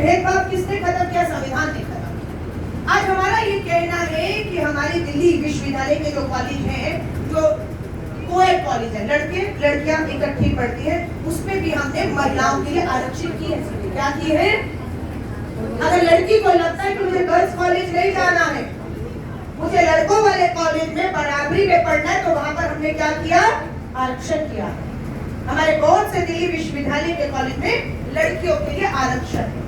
भेदभाव किसने खत्म किया? संविधान ने खत्म किया। आज हमारा ये कहना है कि हमारी दिल्ली विश्वविद्यालय के जो कॉलेज हैं, जो कोएड कॉलेज है, लड़के लड़कियां इकट्ठी पढ़ती है, उसमें भी हमने महिलाओं के लिए आरक्षित की है। क्या की है? अगर लड़की को लगता है कि मुझे गर्ल्स कॉलेज नहीं जाना है, मुझे लड़कों वाले कॉलेज में बराबरी में पढ़ना है, तो वहां पर हमने क्या किया? आरक्षण किया। हमारे बहुत से दिल्ली विश्वविद्यालय के कॉलेज में लड़कियों के लिए आरक्षण है।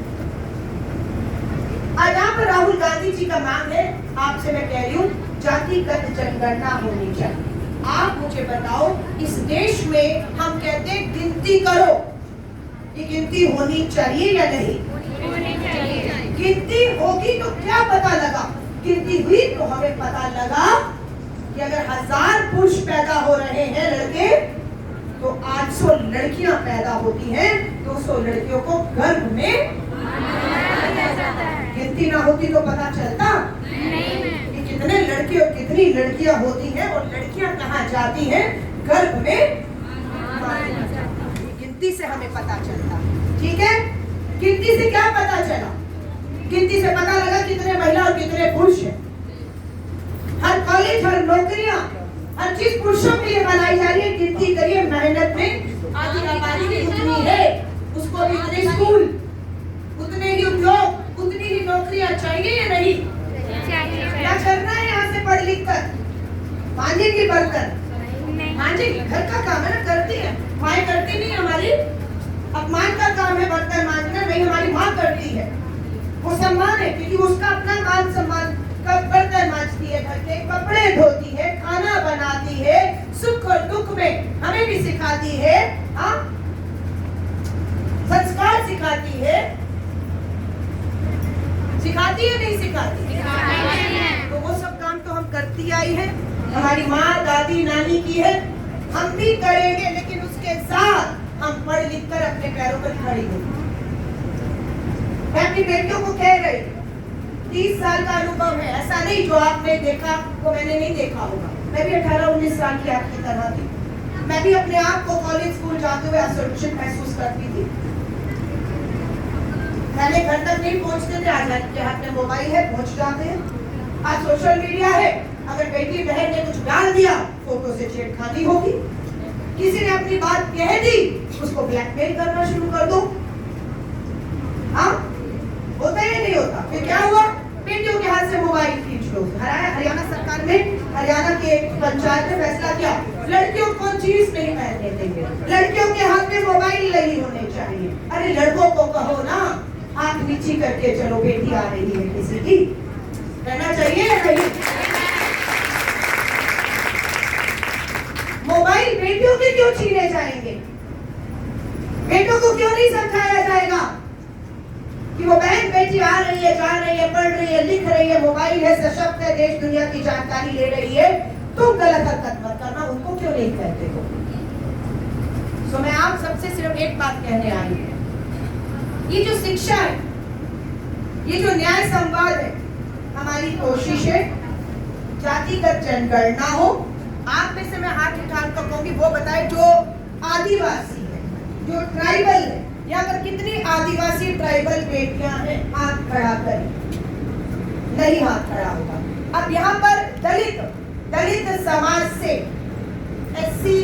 आज यहाँ पर राहुल गांधी जी का मांग है, आपसे मैं कह रही हूँ, जातिगत जनगणना होनी चाहिए। आप मुझे बताओ, इस देश में हम कहते हैं गिनती करो, ये गिनती होनी चाहिए या नहीं? होनी चाहिए। गिनती होगी तो क्या पता लगा? गिनती हुई तो हमें पता लगा कि अगर 1000 पुरुष पैदा हो रहे हैं लड़के, तो 800 लड़कियां पैदा होती हैं, 200 लड़कियों को गर्भ में गिनती ना होती तो पता चलता कि कितने लड़के और कितनी लड़कियां होती हैं और लड़कियां कहाँ जाती हैं? गर्भ में। गिनती से हमें पता चलता, ठीक है? गिनती से क्या पता चला? गिनती से पता लगा कितने महिला और कितने पुरुष हैं। हर कॉलेज, हर नौकरियां, हर चीज पुरुषों के लिए बनाई जा रही है। गिनती करिए, मेहनत में आधी आबादी भी उतनी है, उसको भी उतने स्कूल, उतने ही उद्योग, उतनी ही नौकरियां चाहिए या नहीं? क्या करना है यहाँ से पढ़ लिख कर? मांझेगी बर्तन? मांझेगी, घर का काम है ना, करती है। माएँ करती नहीं, हमारी अपमान का काम है बर्तन मांझना, नहीं हमारी माँ करती है। वो सम्मान है, क्योंकि उसका अपना मान सम्मान, कब बर्तन मांजती है, घर के कपड़े धोती है, खाना बनाती है, सुख और दुख में हमें भी सिखाती है, हाँ, संस्कार सिखाती है। सिखाती है नहीं सिखाती? तो वो सब काम तो हम करती आई है, हमारी माँ, दादी, नानी की है, हम भी करेंगे, लेकिन उसके साथ हम पढ़ लिख कर अपने पैरों पर खड़ी होंगे। मैं अपनी बेटियों को कह रही, 30 साल का अनुभव है, ऐसा नहीं जो आपने देखा वो मैंने नहीं देखा होगा। मैं भी 18-19 साल की आपकी तरह थी। मैं भी अपने आप को कॉलेज स्कूल जाते हुए असुरक्षित महसूस करती थी। पहले घर तक नहीं पहुंचते थे, आज के हाथ में मोबाइल है, पहुंच जाते हैं। आज सोशल मीडिया है, अगर बेटी बहन ने कुछ डाल दिया, फोटो से छेड़खानी होगी। किसी ने अपनी बात कह दी, उसको ब्लैकमेल करना शुरू कर दो। हाँ, होता है नहीं होता? फिर क्या हुआ? बेटियों के हाथ से मोबाइल खींच लो। हरियाणा सरकार ने, हरियाणा के पंचायत ने फैसला किया, लड़कियों को चीज नहीं पहनने देंगे, लड़कियों के हाथ में मोबाइल नहीं होने चाहिए। अरे लड़कों को कहो ना, हाथ नीची करके चलो, बेटी आ रही है किसी की, रहना चाहिए या नहीं? मोबाइल बेटियों के क्यों छीने जाएंगे? बेटों को क्यों नहीं समझाया जाएगा कि वो बहन बेटी आ रही है, जा रही है, पढ़ रही है, लिख रही है, मोबाइल है, सशक्त है, देश दुनिया की जानकारी ले रही है, तुम गलत हरकत मत करना, उनको क्यों नहीं कहते हो? तो मैं आप सबसे सिर्फ एक बात कहने आई हूँ, ये जो शिक्षा है, ये जो न्याय संवाद है, हमारी कोशिश है जातिगत जनगणना हो। आप में से मैं हाथ उठाकर कहूंगी वो बताए जो आदिवासी है, जो ट्राइबल है, यहाँ पर कितनी आदिवासी ट्राइबल बेटियां हैं? हाथ खड़ा करें। नहीं हाथ खड़ा होगा। अब यहाँ पर दलित समाज से, एससी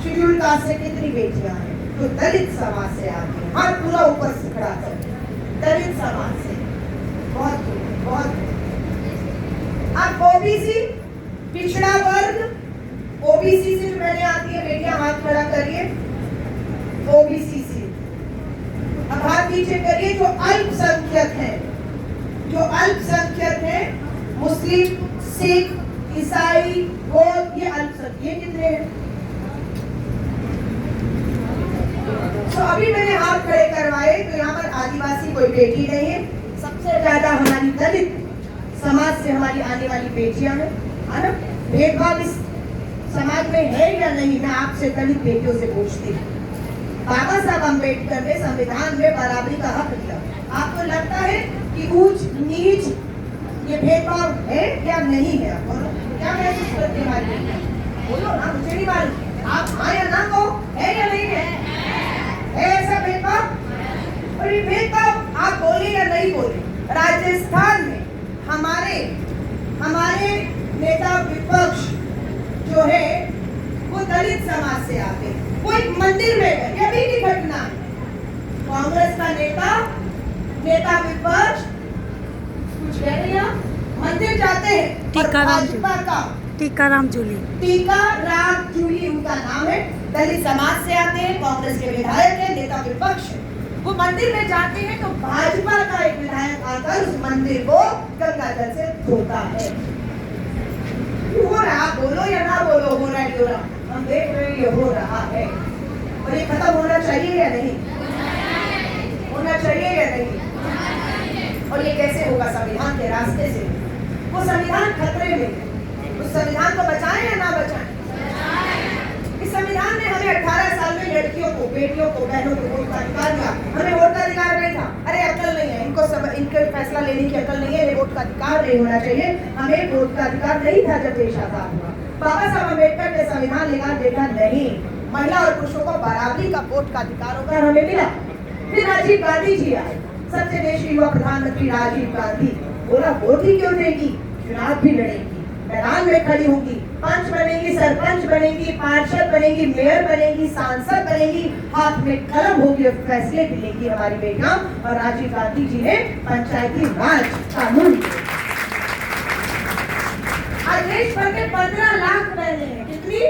शेड्यूल कास्ट से कितनी बेटियां हैं? तो दलित समाज से आती है, हाथ पूरा ऊपर से खड़ा करें। दलित समाज से बहुत बहुत। अब ओबीसी, पिछड़ा वर्ग, ओबीसी से जो पहले आती है बेटियां, हाथ खड़ा करिए। ओबीसी से अब हाथ नीचे करिए। जो अल्पसंख्यक हैं, जो अल्पसंख्यक हैं, मुस्लिम, सिख, ईसाई, बौद्ध, ये अल्पसंख्यक, ये कितने हैं? तो अभी मैंने हाथ खड़े करवाए, तो यहाँ पर आदिवासी कोई बेटी नहीं है। सबसे ज्यादा हमारी दलित समाज से हमारी आने वाली बेटियां हैं, है ना? भेदभाव इस समाज में है या नहीं? मैं आपसे दलित बेटियों से पूछती हूँ। बाबा साहब अम्बेडकर ने संविधान में बराबरी का हक दिया। आपको लगता है कि ऊंच नीच ये भेदभाव है या नहीं है? क्या महसूस करते हैं? बोलो ना, मुझे नहीं मालूम, आप हाँ या ना कहो, है या नहीं है? है ऐसा भेदभाव? और ये भेदभाव आप बोलिए या नहीं बोले। राजस्थान में हमारे नेता विपक्ष जो है वो दलित समाज से आते हैं, वो एक मंदिर में गए, ये अभी की घटना है। कांग्रेस का नेता विपक्ष कुछ कह रहे हैं, मंदिर जाते हैं, भाजपा का टीकाराम जूली उनका नाम है, दलित समाज से आते हैं, कांग्रेस के विधायक है, नेता विपक्ष है। वो मंदिर में जाते हैं तो भाजपा का एक विधायक आकर उस मंदिर को गंगा जल से धोता है। हो रहा, बोलो या ना बोलो, हो रहा है क्यों रहा, हम देख रहे हैं ये हो रहा है। और ये खत्म होना चाहिए या नहीं, होना चाहिए या नहीं? और ये कैसे होगा? संविधान के रास्ते से। वो संविधान खतरे में है, उस संविधान को बचाएं या ना बचाएं? इस संविधान ने हमें 18 साल में लड़कियों को, बेटियों को, बहनों को वोट का अधिकार दिया। हमें वोट का अधिकार नहीं था। अरे अकल नहीं है इनको, इनके फैसला लेने की अकल नहीं है, वोट का अधिकार नहीं होना चाहिए। हमें वोट का अधिकार नहीं था जब देश आजाद हुआ। बाबा साहब अम्बेडकर ने संविधान लेकर देखा नहीं, महिला और पुरुषों को बराबरी का वोट का अधिकार होकर हमें मिला। फिर राजीव गांधी जी आए, सबसे देश के युवा प्रधानमंत्री राजीव गांधी। बोला वोट ही क्यों देगी, चुनाव भी लड़ेगी, मैदान में खड़ी होगी, पंच बनेगी, सरपंच बनेगी, पार्षद बनेगी, मेयर बनेगी, सांसद बनेगी, हाथ में कलम होगी और फैसले भी लेंगी हमारी बेटियां। और राजीव गांधी जी ने पंचायती राज कानून दिए। आज देश भर में 15 लाख बहनें हैं। कितनी?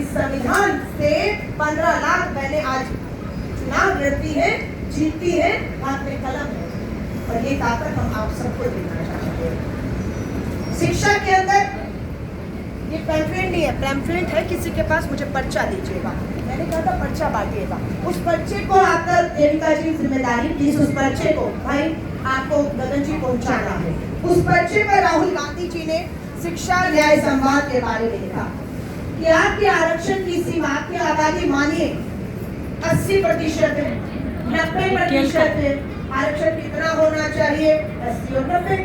इस संविधान से 15 लाख बहनें आज चुनाव लड़ती है, जीतती है, हाथ में कलम है। और ये ताकत हम आप सबको देना चाहते हैं। शिक्षा के अंदर ये पैम्फलेट नहीं है, पैम्फलेट है किसी के पास, मुझे पर्चा दीजिएगा। मैंने कहा था पर्चा बांटिएगा। उस पर्चे को आकर देविका जी जिम्मेदारी, प्लीज उस पर्चे को भाई आपको गगन जी पहुंचाना है। उस पर्चे पर राहुल गांधी जी ने शिक्षा न्याय संवाद के बारे में लिखा कि आपके आरक्षण की सीमा, आपकी आबादी मानिए 80% है, 90% है। आरक्षण कितना होना चाहिए? 80 और 90।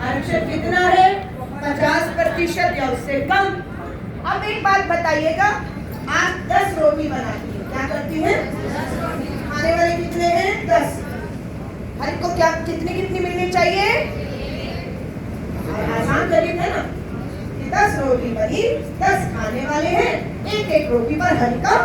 आरक्षण कितना है? 50% या उससे कम। अब एक बात बताइएगा, आप 10 रोटी बनाती है, क्या करती है? खाने वाले कितने हैं? 10। हर को क्या कितनी मिलनी चाहिए? आसान तरीका है ना, 10 रोटी बनी, 10 खाने वाले हैं, एक रोटी पर हर का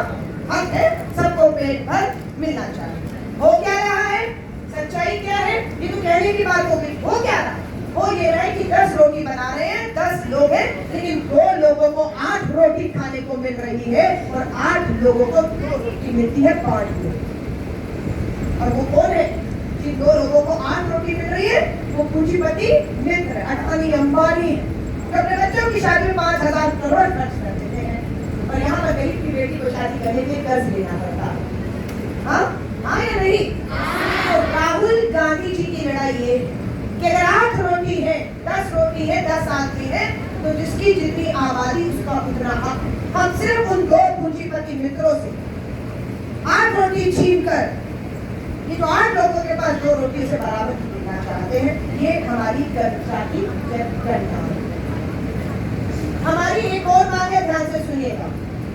हक है, सबको पेट भर मिलना चाहिए। हो क्या रहा है? सच्चाई क्या है? ये तो कहने की बात होगी। हो क्या रहा है? वो ये रहे कि 10 रोटी बना रहे हैं, 10 लोग हैं, लेकिन 2 लोगों को 8 रोटी खाने को मिल रही है और 8 लोगों को 2 रोटी मिलती है 5 लोग। और वो कौन है? जिन 2 लोगों को 8 रोटी मिल रही है वो पूंजीपति मित्र है, अडानी अंबानी है, जो अपने बच्चों की शादी में 5,000 करोड़ खर्च कर देते हैं। और यहाँ पर गरीब की बेटी को शादी करने के लिए कर्ज लेना पड़ता है। हाँ हाँ या नहीं? तो राहुल गांधी जी की लड़ाई ये कि अगर 8 रोटी है, 10 रोटी है, 10 आदमी है, तो जिसकी जितनी आबादी उसका उतना हक। हम सिर्फ उन 2 पूंजीपति मित्रों से 8 रोटी छीन कर ये जो 8 लोगों के पास 2 रोटी से बराबर देना चाहते हैं, ये हमारी कर्जा की गणना है। हमारी एक और मांग है, ध्यान से सुनिएगा,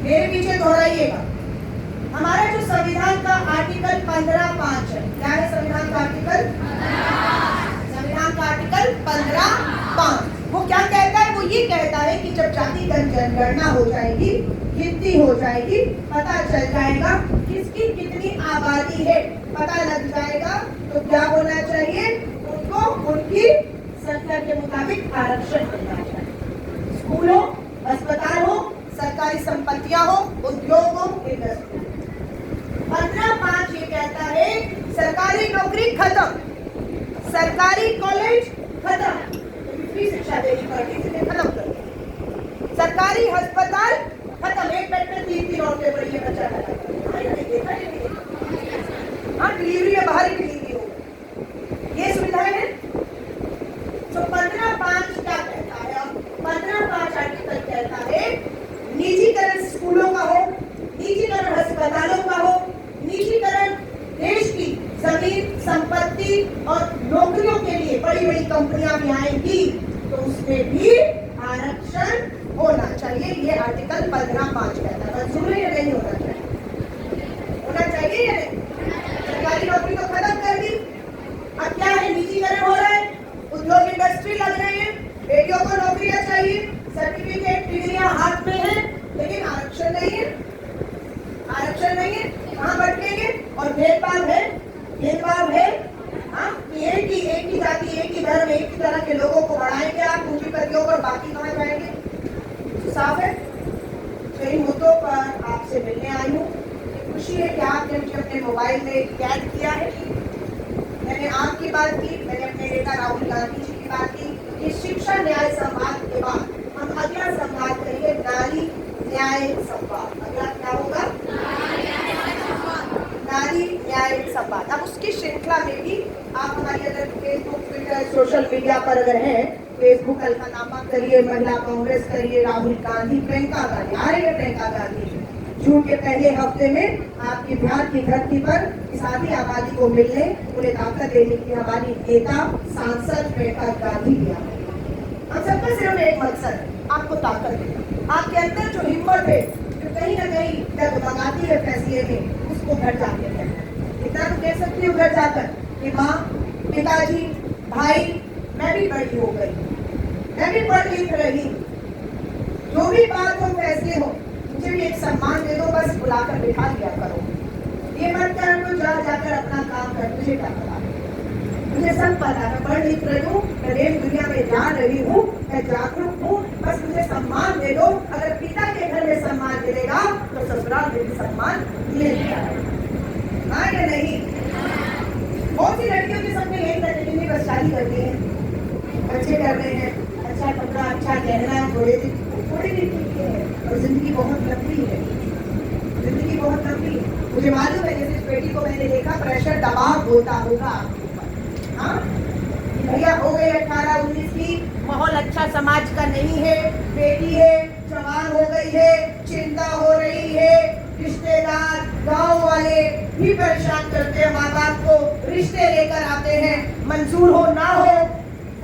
मेरे पीछे दोहराइएगा। हमारा जो संविधान का आर्टिकल 15(5) है, क्या है संविधान का आर्टिकल? संविधान का आर्टिकल 15(5) वो क्या कहता है? वो ये कहता है कि जब जातिगत जनगणना हो जाएगी, गिनती हो जाएगी, पता चल जाएगा किसकी कितनी आबादी है, पता लग जाएगा, तो क्या होना चाहिए? उनको उनकी संख्या के मुताबिक आरक्षण मिलना चाहिए। स्कूल हो, अस्पताल हो, सरकारी संपत्तियां हो, उद्योग हो, इंडस्ट्री। 15(5) ये कहता है सरकारी नौकरी खत्म, सरकारी कॉलेज खत्म, फ्री शिक्षा देनी पड़ती है, खत्म कर, सरकारी अस्पताल खत्म, एक बेड पे 3 औरतें पड़ी है, बच्चा खड़ा। हाँ डिलीवरी है, बाहरी डिलीवरी हो, ये सुविधाएं हैं। तो 15(5) क्या कहता है? 15(5) आर्टिकल कहता है निजीकरण स्कूलों का हो, निजीकरण अस्पतालों का हो, निजीकरण देश की जमीन संपत्ति और नौकरियों के लिए बड़ी बड़ी कंपनियां भी आएंगी, तो उसमें भी आरक्षण होना चाहिए। ये आर्टिकल 15(5) कहता है। मंजूर है या नहीं होना चाहिए? होना चाहिए या नहीं? सरकारी नौकरी तो खत्म कर दी, भेदभाव है? हाँ, कि एक ही जाति, एक ही धर्म, एक ही तरह के लोगों को बढ़ाएंगे आप पूंजीपतियों पर, बाकी कहाँ जाएंगे? साफ है। तो इन मुद्दों पर आपसे मिलने आई हूँ। खुशी है कि आपने मुझे अपने मोबाइल में कैद किया है। मैंने आपकी बात की, मैंने अपने नेता राहुल गांधी जी की बात की कि शिक्षा न्याय संवाद के बाद हम अगला संवाद करेंगे नारी न्याय संवाद। अगला क्या होगा? नारी न्याय संवाद। अब उसकी श्रृंखला में भी आप हमारी अगर फेसबुक, ट्विटर, सोशल मीडिया पर अगर हैं, फेसबुक अलका नामा करिए, महिला कांग्रेस करिए, राहुल गांधी, प्रियंका गांधी आ रही है। प्रियंका गांधी जून के पहले हफ्ते में आपकी बिहार की धरती पर इस आधी आबादी को मिलने, उन्हें ताकत देने की हमारी नेता सांसद प्रियंका गांधी भी आ रही है। हम सबका सिर्फ एक मकसद है, आपको ताकत देना। आपके अंदर जो हिम्मत है, जो कहीं ना कहीं डगमगाती है फैसले में, उसको घर जाके है। इतना तो कह सकती हूँ घर जाकर कि माँ, पिताजी, भाई, मैं भी बड़ी हो गई, मैं भी पढ़ लिख रही, जो भी बात हो, फैसले हो, मुझे भी एक सम्मान दे दो, बस बुलाकर बिठा दिया करो। ये मत कर तो जा जाकर अपना काम कर, मुझे क्या पता? मुझे सब पता, मैं पढ़ लिख रही हूँ, मैं देश दुनिया में जा रही हूँ, मैं जागरूक हूँ, बस मुझे सम्मान दे दो। अगर पिता के घर में सम्मान मिलेगा तो ससुराल में भी सम्मान मिलेगा। हाँ या नहीं? बहुत सी लड़कियों के सपने यही करने के लिए बस शादी करती है, बच्चे कर रहे हैं, अच्छा कपड़ा, अच्छा गहना, थोड़े दिन ठीक है, और जिंदगी बहुत लंबी है, जिंदगी बहुत लंबी है। मुझे मालूम है, जैसे इस बेटी को मैंने देखा, प्रेशर दबाव होता होगा आपके ऊपर। हाँ, भैया हो गई 18-19 की, माहौल अच्छा समाज का नहीं है, बेटी है, जवान हो गई है, चिंता हो रही है, रिश्तेदार, गांव वाले भी परेशान करते हैं माँ बाप को, रिश्ते लेकर आते हैं, मंजूर हो ना हो,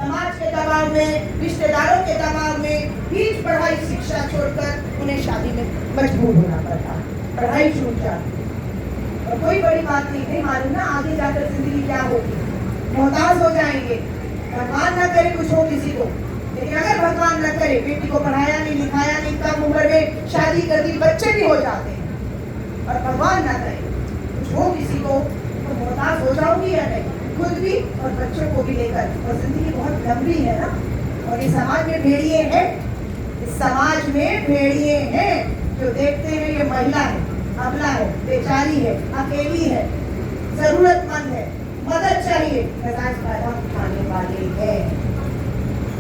समाज के दबाव में, रिश्तेदारों के दबाव में, बीच पढ़ाई शिक्षा छोड़कर उन्हें शादी में मजबूर होना पड़ता, पढ़ाई छूट जाती। और कोई बड़ी बात नहीं मालूम ना आगे जाकर जिंदगी क्या होगी, मोहताज हो जाएंगे। भगवान न करे कुछ हो किसी को, लेकिन अगर भगवान न करे, बेटी को पढ़ाया नहीं, लिखाया नहीं, कम उम्र में शादी कर दी, बच्चे भी हो जाते हैं, और भगवान न करे कुछ हो किसी को, तो मोहताज हो जाओगी या नहीं, खुद भी और बच्चों को भी लेकर। और जिंदगी बहुत लंबी है ना, और इस समाज में भेड़िए हैं, इस समाज में भेड़िए हैं जो देखते हैं ये महिला है, अबला है, बेचारी है, अकेली है, जरूरतमंद है, मदद चाहिए, नजायज फायदा उठाने वाले हैं।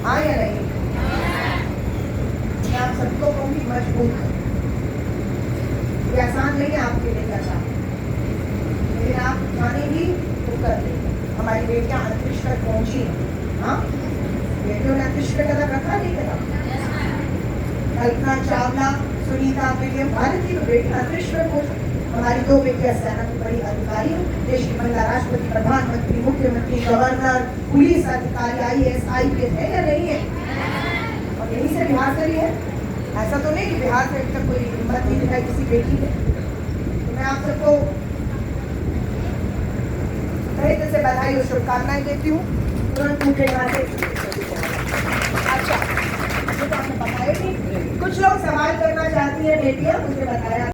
हाँ या नहीं? मैं आप सबको कहूँगी मजबूत है, ये आसान नहीं है आपके लिए करना, लेकिन आप जानेंगी तो कर देंगे। हमारी बेटियां अंतरिक्ष तक पहुंची हैं। हाँ, बेटियों ने अंतरिक्ष पे कदम रखा नहीं करा? कल्पना चावला, सुनीता विलियम, भारत की तो बेटी अंतरिक्ष में पहुंची। हमारी 2 बेटियां सेना की बड़ी अधिकारी, देश की महिला राष्ट्रपति, प्रधानमंत्री, मुख्यमंत्री, गवर्नर, पुलिस अधिकारी, IAS, IPS है या नहीं है? और यहीं से बिहार से भी है। ऐसा तो नहीं कि बिहार से अभी तक कोई हिम्मत नहीं दिखाई किसी बेटी ने। तो मैं आप सबको से बधाई और शुभकामनाएं देती हूँ। तुरंत मुझे यहाँ से अच्छा, मुझे तो आपने बताया कि कुछ लोग सवाल करना चाहती है बेटियां, मुझे बताया।